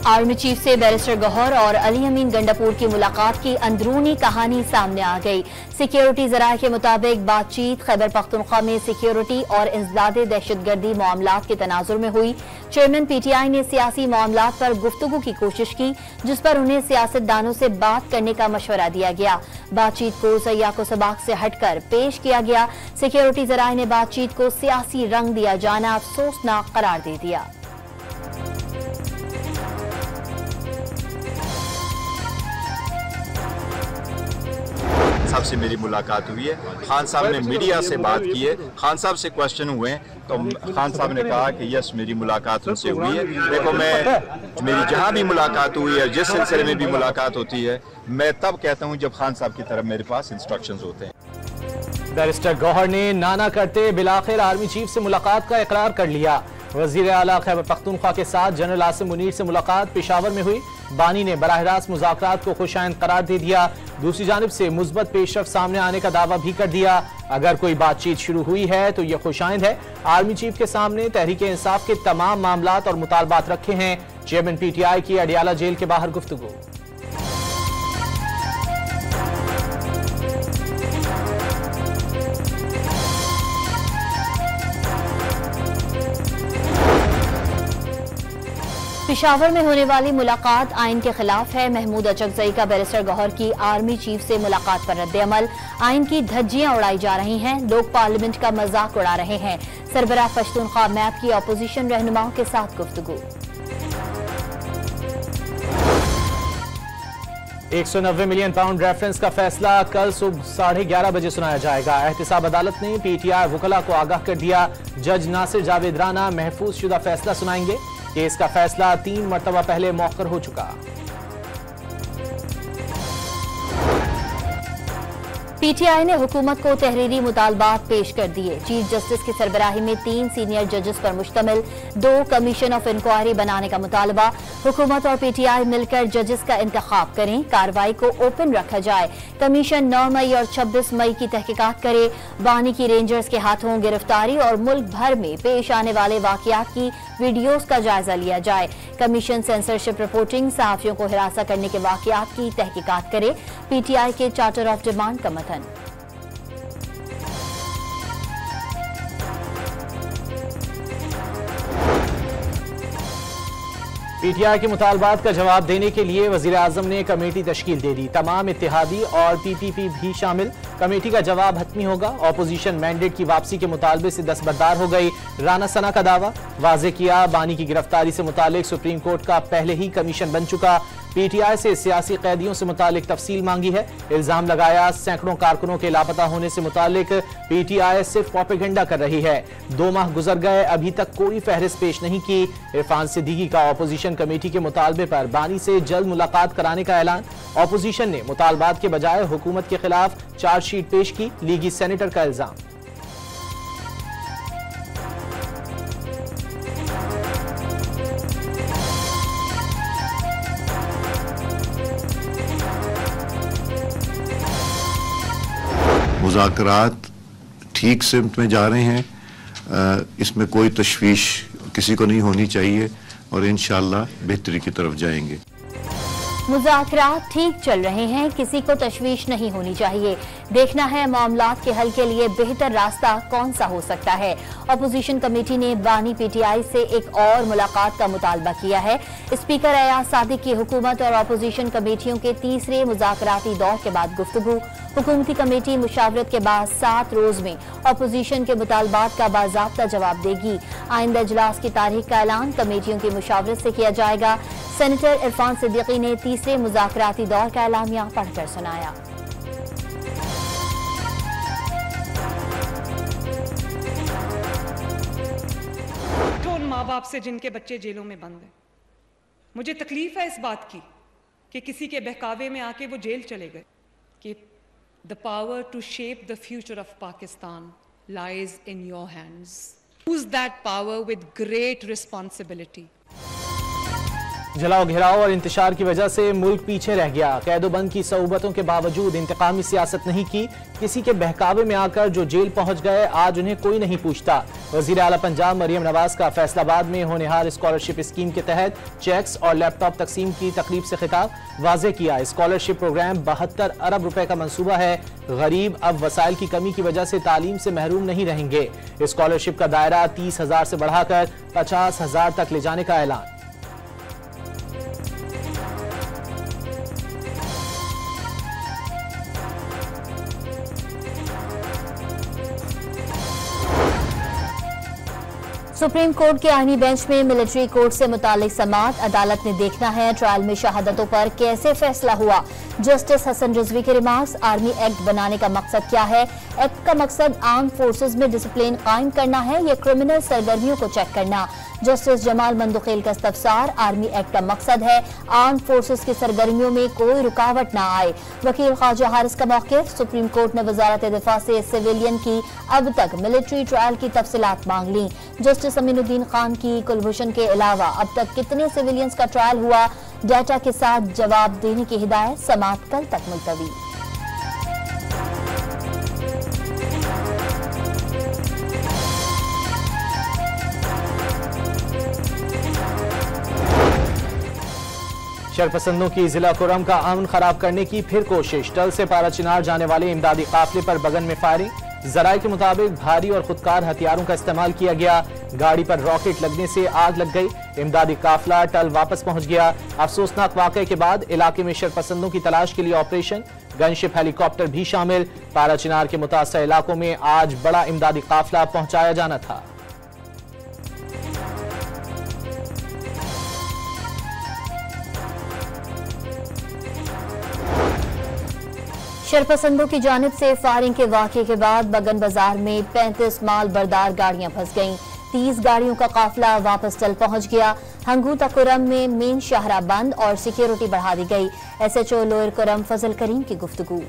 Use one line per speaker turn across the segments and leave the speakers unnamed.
Army chief से barrister Gauhar और अली अमीन गंडापुर की मुलाकात की अंदरूनी कहानी सामने आ गई। सिक्योरिटी जराये के मुताबिक बातचीत खैबर पख्तूनख्वा में सिक्योरिटी और इंसदादे दहशतगर्दी मामलात के तनाजुर में हुई। चेयरमैन पीटीआई ने सियासी मामलात पर गुफ्तगू की कोशिश की, जिस पर उन्हें सियासतदानों से बात करने का मशवरा दिया गया। बातचीत को सयाको सबाक से हटकर पेश किया गया। सिक्योरिटी जराये ने बातचीत को सियासी रंग दिया जाना अफसोसनाक करार दे दिया।
साहब से मेरी मुलाकात हुई है। खान साहब ने मीडिया से बात की है, खान साहब से क्वेश्चन हुए तो खान साहब ने कहा कि यस मेरी मुलाकात उनसे हुई है। देखो मेरी जहां भी मुलाकात हुई है, जिस सिलसिले में भी मुलाकात होती है, मैं तब कहता हूं जब खान साहब की तरफ मेरे पास इंस्ट्रक्शंस होते हैं।
बैरिस्टर गौहर ने नाना करते बिलाखिर आर्मी चीफ से मुलाकात का इकरार कर लिया। वजीर आला खैबर पख्तूनख्वा के साथ जनरल आसिम मुनीर से मुलाकात पेशावर में हुई। बानी ने बराह रास्त मुज़ाकरात को खुशाइंद करार दे दिया। दूसरी जानिब से मुस्बत पेशरफ सामने आने का दावा भी कर दिया। अगर कोई बातचीत शुरू हुई है तो यह खुशाइंद है। आर्मी चीफ के सामने तहरीक इंसाफ के तमाम मामलात और मुतालबात रखे हैं। चेयरमैन पीटीआई की अडियाला जेल के बाहर गुफ्तगू।
पेशावर में होने वाली मुलाकात आइन के खिलाफ है। महमूद अचकजई का बैरिस्टर गौहर की आर्मी चीफ से मुलाकात पर रद्द-ए-अमल। आइन की धज्जियां उड़ाई जा रही हैं, लोग पार्लियामेंट का मजाक उड़ा रहे हैं। सरबराह पश्तूनख्वा मैप की अपोजिशन रहनुमाओं के साथ गुफ्तगू।
190 मिलियन पाउंड रेफरेंस का फैसला कल सुबह 11:30 बजे सुनाया जाएगा। एहतिसाब अदालत ने पीटीआई वकला को आगाह कर दिया। जज नासिर जावेद राना महफूज शुदा फैसला सुनाएंगे। केस का फैसला 3 मरतबा पहले मौखर हो चुका।
पीटीआई ने हुकूमत को तहरीरी मुतालबात पेश कर दिए। चीफ जस्टिस की सरबराही में 3 सीनियर जजेस पर मुश्तमिल 2 कमीशन ऑफ इंक्वायरी बनाने का मुतालबा। हुकूमत और पीटीआई मिलकर जजेस का इंतखाब करें। कार्रवाई को ओपन रखा जाए। कमीशन 9 मई और 26 मई की तहकीकात करे। बानी की रेंजर्स के हाथों गिरफ्तारी और मुल्क भर में पेश आने वाले वाकयात की वीडियोस का जायजा लिया जाए। कमीशन सेंसरशिप रिपोर्टिंग, सहाफियों को हिरासा करने के वाकयात की तहकीकात करे। पीटीआई के चार्टर ऑफ डिमांड का मतन।
पीटीआई के मुतालबात का जवाब देने के लिए वजीर आजम ने कमेटी तश्कील दे दी। तमाम इत्तेहादी और पीपीपी भी शामिल। कमेटी का जवाब हतमी होगा। ऑपोजिशन मैंडेट की वापसी के मुतालबे से दस्तबरदार हो गई। राना सना का दावा वाजे किया। बानी की गिरफ्तारी से मुतालिक सुप्रीम कोर्ट का पहले ही कमीशन बन चुका। पीटीआई से सियासी कैदियों से मुतालिक तफसील मांगी है। इल्जाम लगाया सैकड़ों कारकुनों के लापता होने से मुतालिक पीटीआई सिर्फ प्रोपेगेंडा कर रही है। 2 माह गुजर गए, अभी तक कोई फहरिस्त पेश नहीं की। इरफान सिद्दीकी का ऑपोजिशन कमेटी के मुतालबे पर बानी से जल्द मुलाकात कराने का ऐलान। ऑपोजिशन ने मुतालबात के बजाय हुकूमत के खिलाफ चार्जशीट पेश की। लीगी सेनेटर का इल्जाम।
मुज़ाकरात ठीक सिमत में जा रहे हैं। इसमें कोई तशवीश किसी को नहीं होनी चाहिए और इंशाअल्लाह बेहतरी की तरफ जाएंगे।
मुज़ाकरात ठीक चल रहे हैं, किसी को तशवीश नहीं होनी चाहिए। देखना है मामलात के हल के लिए बेहतर रास्ता कौन सा हो सकता है। अपोजिशन कमेटी ने बानी पीटीआई से एक और मुलाकात का मुतालबा किया है। स्पीकर अयाज सादिक की हुकूमत और अपोजिशन कमेटियों के तीसरे मुज़ाकराती दौर के बाद गुफ्तगू। हुकूमती कमेटी मुशावरत के बाद 7 रोज में अपोजिशन के मुतालबात का बाज़ाब्ता जवाब देगी। आइंदा इजलास की तारीख का ऐलान कमेटियों की मुशावरत से किया जाएगा। सेनेटर इरफान सिद्दीकी ने तीसरे मुज़ाकराती दौर का एलामिया पढ़कर सुनाया।
तो उन माँ बाप से जिनके बच्चे जेलों में बंद हैं, मुझे तकलीफ है इस बात की कि किसी के बहकावे में आके वो जेल चले गए। कि the power to shape the future of Pakistan lies in your hands. Use that power with great responsibility.
जलाओ घेराव और इंतशार की वजह से मुल्क पीछे रह गया। कैदोबंद की सऊबतों के बावजूद इंतकामी सियासत नहीं की। किसी के बहकावे में आकर जो जेल पहुंच गए, आज उन्हें कोई नहीं पूछता। वजीर आला पंजाब मरियम नवाज का फैसलाबाद में होनहार स्कॉलरशिप स्कीम के तहत चेक्स और लैपटॉप तकसीम की तकरीब से खिताब वाजे किया। स्कॉलरशिप प्रोग्राम 72 अरब रुपए का मंसूबा है। गरीब अब वसाइल की कमी की वजह से तालीम से महरूम नहीं रहेंगे। स्कॉलरशिप का दायरा 30,000 से बढ़ाकर 50,000 तक ले जाने का ऐलान।
सुप्रीम कोर्ट के आईनी बेंच में मिलिट्री कोर्ट से मुतालिक समाअत। अदालत ने देखना है ट्रायल में शहादतों पर कैसे फैसला हुआ। जस्टिस हसन रिजवी के रिमार्क्स, आर्मी एक्ट बनाने का मकसद क्या है? एक्ट का मकसद आर्म फोर्सेज में डिसिप्लिन कायम करना है या क्रिमिनल सरगर्मियों को चेक करना? जस्टिस जमाल मंदुखेल का इस्तफसार, आर्मी एक्ट का मकसद है आर्म फोर्सेज की सरगर्मियों में कोई रुकावट ना आए। वकील ख्वाजा हारिस का मौक़िफ़, सुप्रीम कोर्ट ने वजारत दिफा से सिविलियन की अब तक मिलिट्री ट्रायल की तफसीलात मांग ली। जस्टिस अमीनुद्दीन खान की कुलभूषण के अलावा अब तक कितने सिविलियंस का ट्रायल हुआ, डाटा के साथ जवाब देने की हिदायत। समाअत कल तक मुलतवी।
शरपसंदों की जिला कुरम का अमन खराब करने की फिर कोशिश। टल से पारा चिनार जाने वाले इमदादी काफिले पर बगन में फायरिंग। जराये के मुताबिक भारी और खुदकार हथियारों का इस्तेमाल किया गया। गाड़ी पर रॉकेट लगने से आग लग गई। इमदादी काफिला टल वापस पहुंच गया। अफसोसनाक वाकये के बाद इलाके में शरपसंदों की तलाश के लिए ऑपरेशन। गनशिप हेलीकॉप्टर भी शामिल। पारा चिनार के मुतासर इलाकों में आज बड़ा इमदादी काफिला पहुंचाया जाना था।
शरपसंदों की जानिब से फायरिंग के वाक़े के बाद बगन बाजार में 35 माल बरदार गाड़ियां फंस गईं। 30 गाड़ियों का काफिला वापस टल पहुंच गया। हंगूता कुरम में मेन शाहरा बंद और सिक्योरिटी बढ़ा दी गई। SHO लोअर कुरम फजल करीम की गुफ्तगू।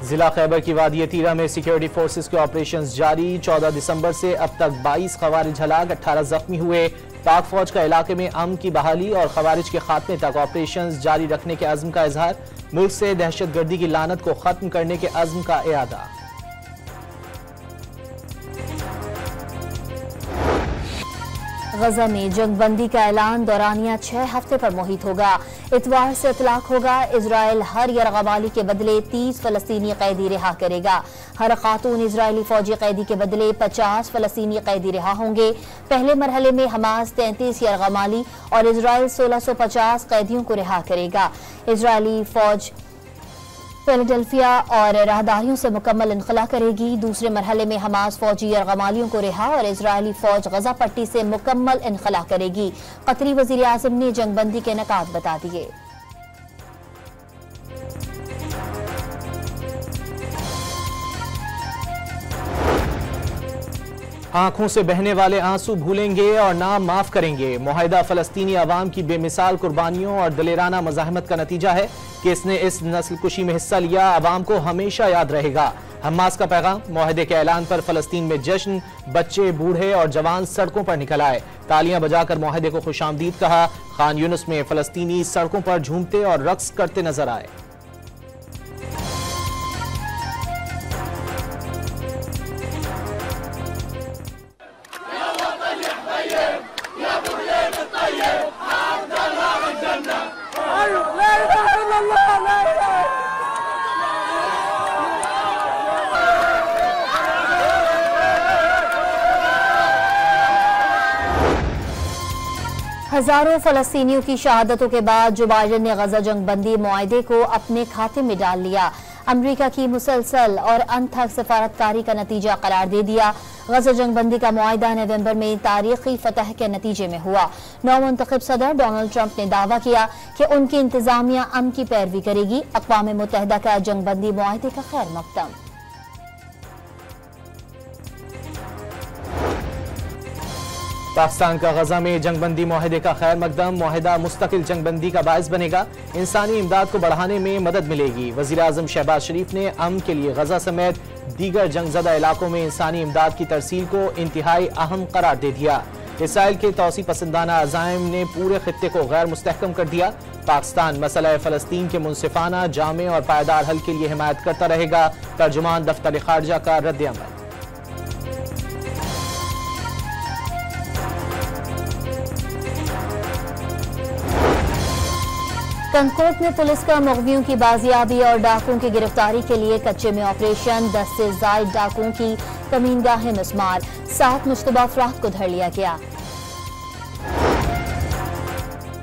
जिला खैबर की वादी तीरा में सिक्योरिटी फोर्सेस के ऑपरेशंस जारी। 14 दिसंबर से अब तक 22 खवारिज हलाक, 18 जख्मी हुए। पाक फौज का इलाके में अमन की बहाली और खवारिज के खात्मे तक ऑपरेशंस जारी रखने के अज़्म का इजहार। मुल्क से दहशतगर्दी की लानत को खत्म करने के अज़्म का इरादा।
गजा में जंगबंदी का ऐलान। दौरानिया 6 हफ्ते पर मुहित होगा। इतवार से इतलाक होगा। इजराइल हर यरगबाली के बदले 30 फलस्तीनी कैदी रिहा करेगा। हर खातून इजरायली फौजी कैदी के बदले 50 फलस्तीनी कैदी रिहा होंगे। पहले मरहले में हमास 33 यरगमाली और इजराइल 1650 कैदियों को रिहा करेगा। इजरायली फौज फिलाडेल्फिया और राहदारियों से मुकम्मल इनखला करेगी। दूसरे मरहले में हमास फौजी यरगमालियों को रिहा और इजरायली फौज गजा पट्टी से मुकम्मल इनखला करेगी। कतरी वजीर आज़म ने जंगबंदी के नकात बता दिए।
आंखों से बहने वाले आंसू भूलेंगे और नाम माफ करेंगे। मुआहिदा फलस्तीनी अवाम की बेमिसाल कुर्बानियों और दलेराना मज़ाहमत का नतीजा है कि इसने इस नस्ल कुशी में हिस्सा लिया। अवाम को हमेशा याद रहेगा। हमास का पैगाम। मुआहिदे के ऐलान पर फलस्तीन में जश्न। बच्चे, बूढ़े और जवान सड़कों पर निकल आए। तालियां बजाकर मुआहिदे को खुशामदीद कहा। खान यूनुस में फलस्तीनी सड़कों पर झूमते और रक्स करते नजर आए।
हजारों फलस्तीनियों की शहादतों के बाद जो बाइडेन ने गजा जंगबंदी मुआहिदे को अपने खाते में डाल लिया। अमरीका की मुसलसल और अनथक सफारतकारी का नतीजा करार दे दिया। गजा जंगबंदी का मुआहिदा नवंबर में तारीखी फतह के नतीजे में हुआ। नौमुंतखब सदर डोनाल्ड ट्रंप ने दावा किया कि उनकी इंतजामिया अमन की पैरवी करेगी। अक़वाम मुत्तहिदा का जंगबंदी मुआहिदे का खैर मकदम।
पाकिस्तान का गजा में जंगबंदी मुआहिदे का खैर मकदम। मुआहिदा मुस्तकिल जंगबंदी का बायस बनेगा। इंसानी इमदाद को बढ़ाने में मदद मिलेगी। वज़ीर आज़म शहबाज शरीफ ने अमन के लिए गजा समेत दीगर जंगज़दा इलाकों में इंसानी इमदाद की तरसील को इंतहाई अहम करार दे दिया। इसराइल के तौसी पसंदाना अज़ाइम ने पूरे खित्ते को गैर मुस्तहकम कर दिया। पाकिस्तान मसला फ़लस्तीन के मुनसिफाना, जामे और पायदार हल के लिए हिमायत करता रहेगा। तर्जुमान दफ्तर खारजा का रद्द-ए-अमल।
कनकोट में पुलिस का मुग़वियों की बाजियाबी और डाकुओं की गिरफ्तारी के लिए कच्चे में ऑपरेशन। 10 से ज़ायद डाकुओं की कमीनगाहें मिस्मार, 7 मुश्तबा अफराद को धर लिया गया।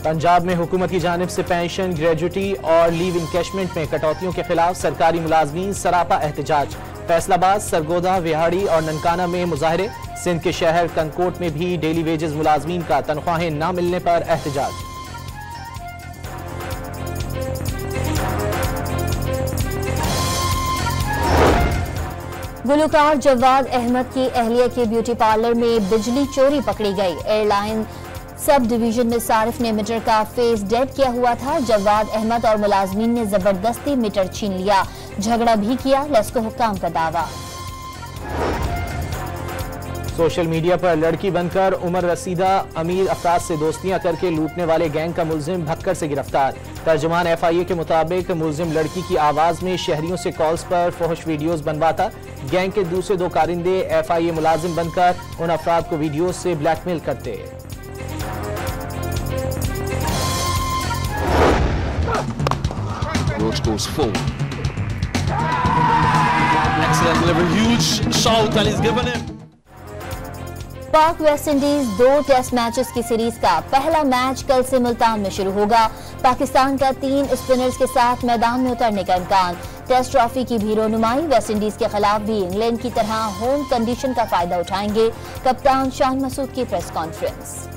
पंजाब में हुकूमत की जानिब से पेंशन, ग्रेजुटी और लीव इनकैशमेंट में कटौतियों के खिलाफ सरकारी मुलाजमीन सरापा एहतजाज। फैसलाबाद, सरगोदा, विहाड़ी और ननकाना में मुजाहरे। सिंध के शहर कनकोट में भी डेली वेजेस मुलाजमीन का तनख्वाहें न मिलने पर एहतजाज।
गुलकार जवाद अहमद की अहलिया के ब्यूटी पार्लर में बिजली चोरी पकड़ी गई। एयरलाइन सब डिवीजन में सारिफ ने मीटर का फेस डेड किया हुआ था। जवाद अहमद और मुलाजमीन ने जबरदस्ती मीटर छीन लिया, झगड़ा भी किया, लेस्को हुक्काम का दावा।
सोशल मीडिया पर लड़की बनकर उमर रसीदा अमीर अफराद से दोस्तियां करके लूटने वाले गैंग का मुलजिम भक्कर से गिरफ्तार। तर्जुमान FIA के मुताबिक मुलजिम लड़की की आवाज में शहरियों से कॉल्स पर फहश वीडियोस बनवाता। गैंग के दूसरे 2 कारिंदे FIA मुलाजिम बनकर उन अफराद को वीडियोस से ब्लैकमेल करते।
Roach goes full. Excellent delivery, huge shout and he's given him.
पाक वेस्ट इंडीज 2 टेस्ट मैचेस की सीरीज का पहला मैच कल से मुल्तान में शुरू होगा। पाकिस्तान का 3 स्पिनर्स के साथ मैदान में उतरने का इम्कान। टेस्ट ट्रॉफी की भी रोनुमाई। वेस्ट इंडीज के खिलाफ भी इंग्लैंड की तरह होम कंडीशन का फायदा उठाएंगे। कप्तान शान मसूद की प्रेस कॉन्फ्रेंस।